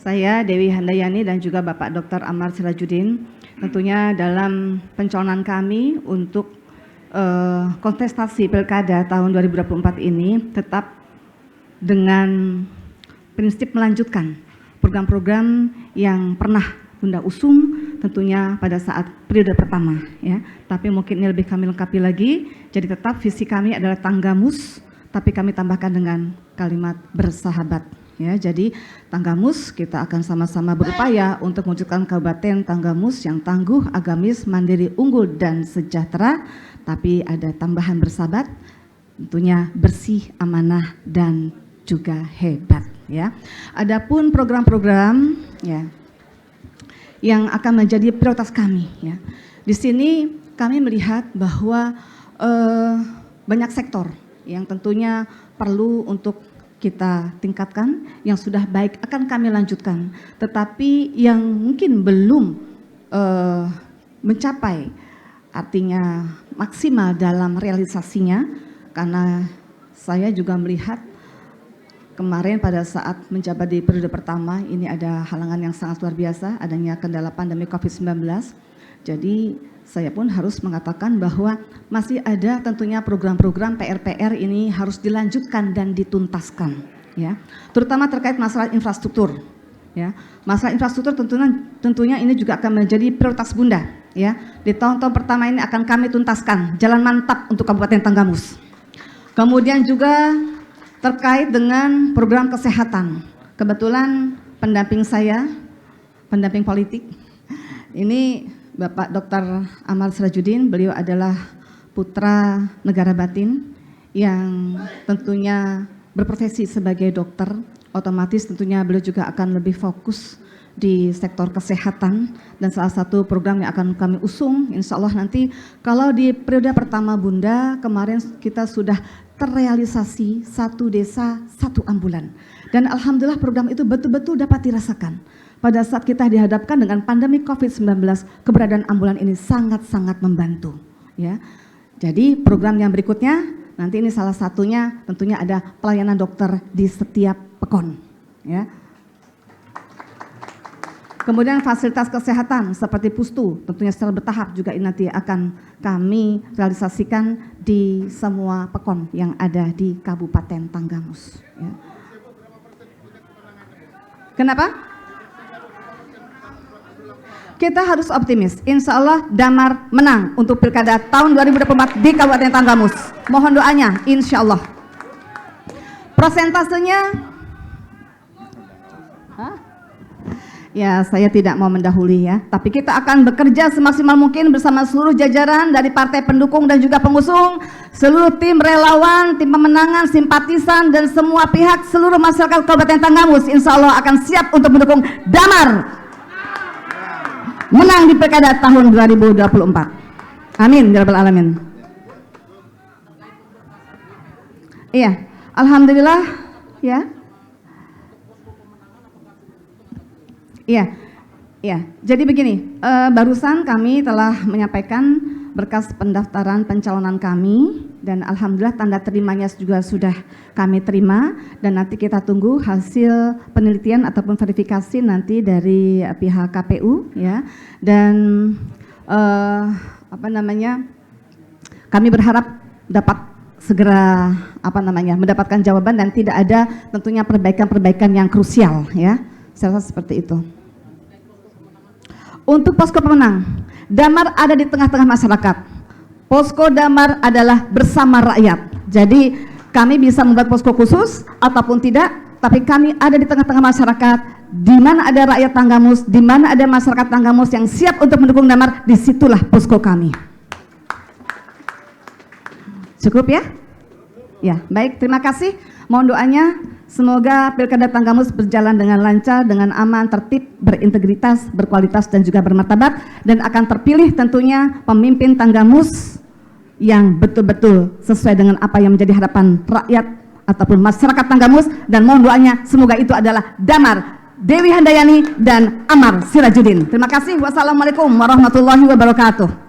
Saya Dewi Handayani dan juga Bapak Dr. Amar Sirajudin, tentunya dalam pencalonan kami untuk kontestasi Pilkada tahun 2024 ini tetap dengan prinsip melanjutkan program-program yang pernah Bunda usung tentunya pada saat periode pertama, ya. Tapi mungkin ini lebih kami lengkapi lagi. Jadi tetap visi kami adalah Tanggamus, tapi kami tambahkan dengan kalimat bersahabat. Ya, jadi Tanggamus kita akan sama-sama berupaya untuk mewujudkan Kabupaten Tanggamus yang tangguh, agamis, mandiri, unggul dan sejahtera. Tapi ada tambahan bersahabat, tentunya bersih, amanah dan juga hebat. Ya, adapun program-program ya yang akan menjadi prioritas kami. Ya, di sini kami melihat bahwa banyak sektor yang tentunya perlu untuk kita tingkatkan, yang sudah baik akan kami lanjutkan, tetapi yang mungkin belum mencapai, artinya maksimal dalam realisasinya, karena saya juga melihat kemarin pada saat menjabat di periode pertama ini ada halangan yang sangat luar biasa, adanya kendala pandemi COVID-19. Jadi saya pun harus mengatakan bahwa masih ada tentunya program-program PR-PR ini harus dilanjutkan dan dituntaskan, ya. Terutama terkait masalah infrastruktur, ya. Masalah infrastruktur tentunya ini juga akan menjadi prioritas Bunda, ya. Di tahun-tahun pertama ini akan kami tuntaskan jalan mantap untuk Kabupaten Tanggamus. Kemudian juga terkait dengan program kesehatan. Kebetulan pendamping saya, pendamping politik, ini Bapak Dr. Amar Sirajudin, beliau adalah putra negara batin yang tentunya berprofesi sebagai dokter, otomatis tentunya beliau juga akan lebih fokus di sektor kesehatan, dan salah satu program yang akan kami usung, insya Allah nanti kalau di periode pertama Bunda, kemarin kita sudah terrealisasi 1 desa 1 ambulan, dan alhamdulillah program itu betul-betul dapat dirasakan. Pada saat kita dihadapkan dengan pandemi COVID-19, keberadaan ambulan ini sangat-sangat membantu. Ya, jadi program yang berikutnya, nanti ini salah satunya tentunya ada pelayanan dokter di setiap pekon. Ya. Kemudian fasilitas kesehatan seperti Pustu, tentunya secara bertahap juga ini nanti akan kami realisasikan di semua pekon yang ada di Kabupaten Tanggamus. Ya. Kenapa? Kita harus optimis, insya Allah Damar menang untuk Pilkada tahun 2024 di Kabupaten Tanggamus. Mohon doanya, insya Allah. Prosentasenya, ya saya tidak mau mendahului ya, tapi kita akan bekerja semaksimal mungkin bersama seluruh jajaran dari partai pendukung dan juga pengusung, seluruh tim relawan, tim pemenangan, simpatisan, dan semua pihak, seluruh masyarakat Kabupaten Tanggamus, insya Allah akan siap untuk mendukung Damar menang di Pilkada tahun 2024. Amin ya rabbal alamin. Iya, alhamdulillah ya. Iya. Jadi begini, barusan kami telah menyampaikan berkas pendaftaran pencalonan kami, dan alhamdulillah tanda terimanya juga sudah kami terima, dan nanti kita tunggu hasil penelitian ataupun verifikasi nanti dari pihak KPU, ya. Dan kami berharap dapat segera mendapatkan jawaban dan tidak ada tentunya perbaikan-perbaikan yang krusial, ya. Saya rasa seperti itu. Untuk posko pemenang, Damar ada di tengah-tengah masyarakat. Posko Damar adalah bersama rakyat. Jadi kami bisa membuat posko khusus ataupun tidak, tapi kami ada di tengah-tengah masyarakat. Di mana ada rakyat Tanggamus, di mana ada masyarakat Tanggamus yang siap untuk mendukung Damar, disitulah posko kami. Cukup ya? Ya, baik, terima kasih. Mohon doanya, semoga Pilkada Tanggamus berjalan dengan lancar, dengan aman, tertib, berintegritas, berkualitas, dan juga bermartabat, dan akan terpilih tentunya pemimpin Tanggamus yang betul-betul sesuai dengan apa yang menjadi harapan rakyat ataupun masyarakat Tanggamus, dan mohon doanya semoga itu adalah Damar, Dewi Handayani, dan Amar Sirajudin. Terima kasih. Wassalamualaikum warahmatullahi wabarakatuh.